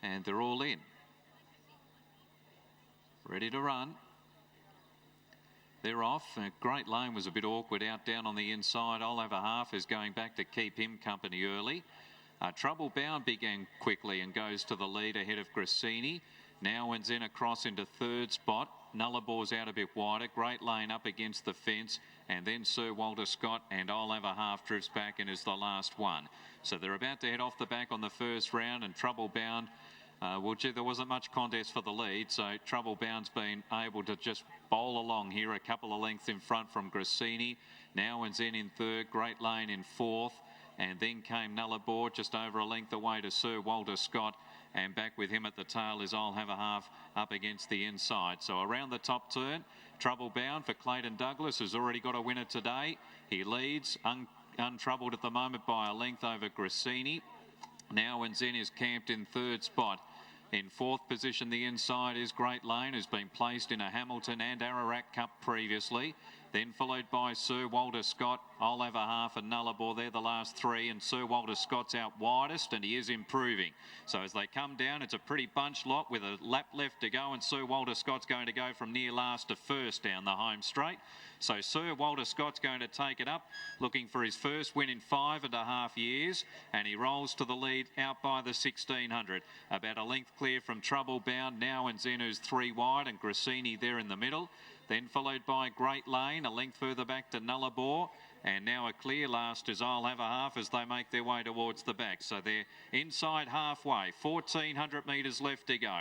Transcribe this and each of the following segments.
And they're all in. Ready to run. They're off. Great Lane was a bit awkward out down on the inside. I'll Have a Half is going back to keep him company early. Trouble Bound began quickly and goes to the lead ahead of Grassini. Now and then across into third spot. Nullabor's out a bit wider. Great Lane up against the fence. And then Sir Walter Scott and I'll Have a Half drifts back and is the last one. So they're about to head off the back on the first round, and Trouble Bound, there wasn't much contest for the lead, so Trouble Bound's been able to just bowl along here, a couple of lengths in front from Grassini. Now and then in third, Great Lane in fourth, and then came Nullarbor just over a length away to Sir Walter Scott, and back with him at the tail is I'll Have a Half up against the inside. So around the top turn, Trouble Bound for Clayton Douglas has already got a winner today. He leads untroubled at the moment by a length over Grassini. Now and then is camped in third spot. In fourth position, the inside is Great Lane, who's been placed in a Hamilton and Ararat Cup previously. Then followed by Sir Walter Scott, I'll Have a Half and Nullarbor. They're the last three, and Sir Walter Scott's out widest, and he is improving. So as they come down, it's a pretty bunch lot with a lap left to go, and Sir Walter Scott's going to go from near last to first down the home straight. So Sir Walter Scott's going to take it up, looking for his first win in 5.5 years, and he rolls to the lead out by the 1600. About a length clear from Trouble Bound, Now and Then, who's three wide, and Grassini there in the middle. Then followed by Great Lane, a length further back to Nullarbor. And now a clear last is I'll Have a Half as they make their way towards the back. So they're inside halfway, 1,400 metres left to go.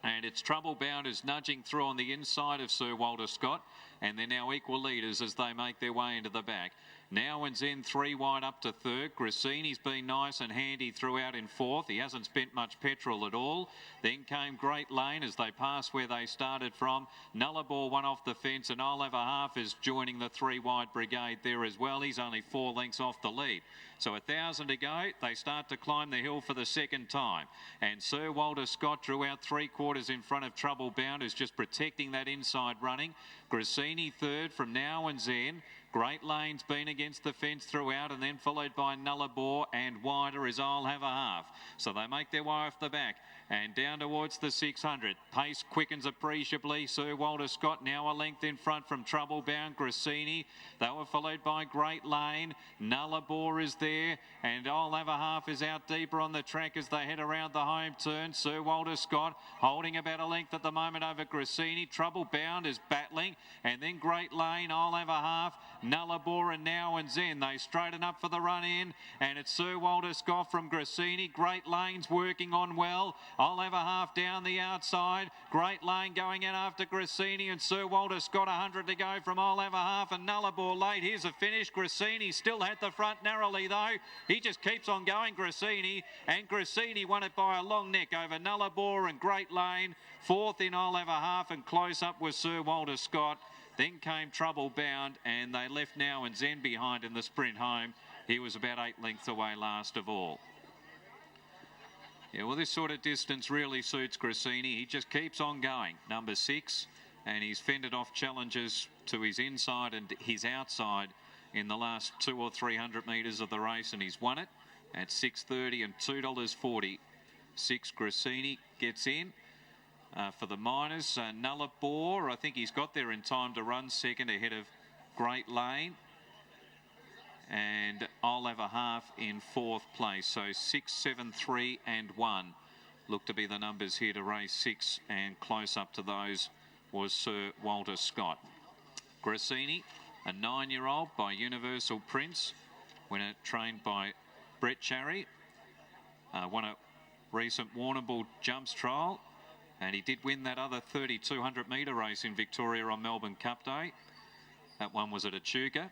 And it's Trouble Bound who's nudging through on the inside of Sir Walter Scott. And they're now equal leaders as they make their way into the back. Now and then three wide up to third. Grassini's been nice and handy throughout in fourth. He hasn't spent much petrol at all. Then came Great Lane as they passed where they started from. Nullarbor one off the fence, and I'll Have a Half is joining the three wide brigade there as well. He's only 4 lengths off the lead. So 1,000 to go. They start to climb the hill for the second time. And Sir Walter Scott drew out 3/4 in front of Trouble Bound, who's just protecting that inside running. Grassini third from Now and Then. Great Lane's been against the fence throughout, and then followed by Nullarbor, and wider is I'll Have a Half. So they make their way off the back and down towards the 600. Pace quickens appreciably. Sir Walter Scott now a length in front from Trouble Bound. Grassini, they were followed by Great Lane. Nullarbor is there, and I'll Have a Half is out deeper on the track as they head around the home turn. Sir Walter Scott holding about a length at the moment over Grassini. Trouble Bound is battling, and then Great Lane, I'll Have a Half, Nullarbor and Now and Then. They straighten up for the run in, and it's Sir Walter Scott from Grassini. Great Lane's working on well. I'll Have a Half down the outside. Great Lane going in after Grassini, and Sir Walter Scott 100 to go from I'll Have a Half and Nullarbor late. Here's a finish. Grassini still had the front narrowly though. He just keeps on going, Grassini, and Grassini won it by a long neck over Nullarbor and Great Lane. Fourth in I'll Have a Half, and close up was Sir Walter Scott. Then came Trouble Bound, and they left Now and Then behind in the sprint home. He was about 8 lengths away last of all. Yeah, well, this sort of distance really suits Grassini. He just keeps on going. Number 6, and he's fended off challenges to his inside and his outside in the last 200 or 300 metres of the race, and he's won it at $6.30 and $2.40. 6 Grassini gets in. For the minors, Nullarbor, I think he's got there in time to run second ahead of Great Lane. And I'll Have a Half in 4th place. So 6, 7, 3 and 1 look to be the numbers here to race 6, and close up to those was Sir Walter Scott. Grassini, a 9-year-old by Universal Prince, winner trained by Brett Charry, won a recent Warrnambool Jumps trial, and he did win that other 3,200 metre race in Victoria on Melbourne Cup Day. That one was at Echuca.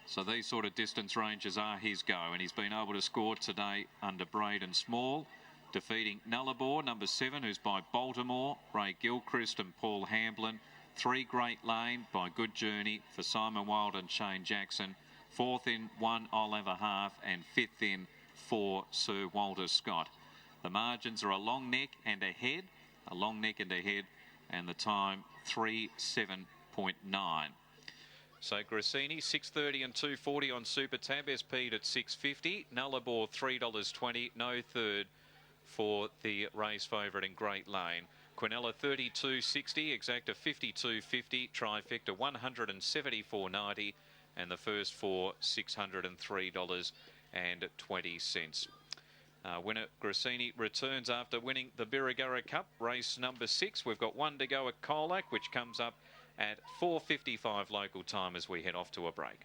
So these sort of distance ranges are his go, and he's been able to score today under Braidon Small, defeating Nullarbor, number 7, who's by Baltimore, Ray Gilchrist and Paul Hamblin. 3 Great Lane by Good Journey for Simon Wilde and Shane Jackson. 4th in 1 I'll Have a Half, and 5th in 4 Sir Walter Scott. The margins are a long neck and a head, and the time 3:7.9. So Grassini, $6.30 and $2.40 on Super Tab. SP'd at $6.50. Nullarbor, $3.20. No third for the race favourite in Great Lane. Quinella 32.60, Exacta 52.50, Trifecta 174.90, and the first four $603.20. Winner Grassini returns after winning the Birregurra Cup, race number 6. We've got one to go at Colac, which comes up at 4:55 local time as we head off to a break.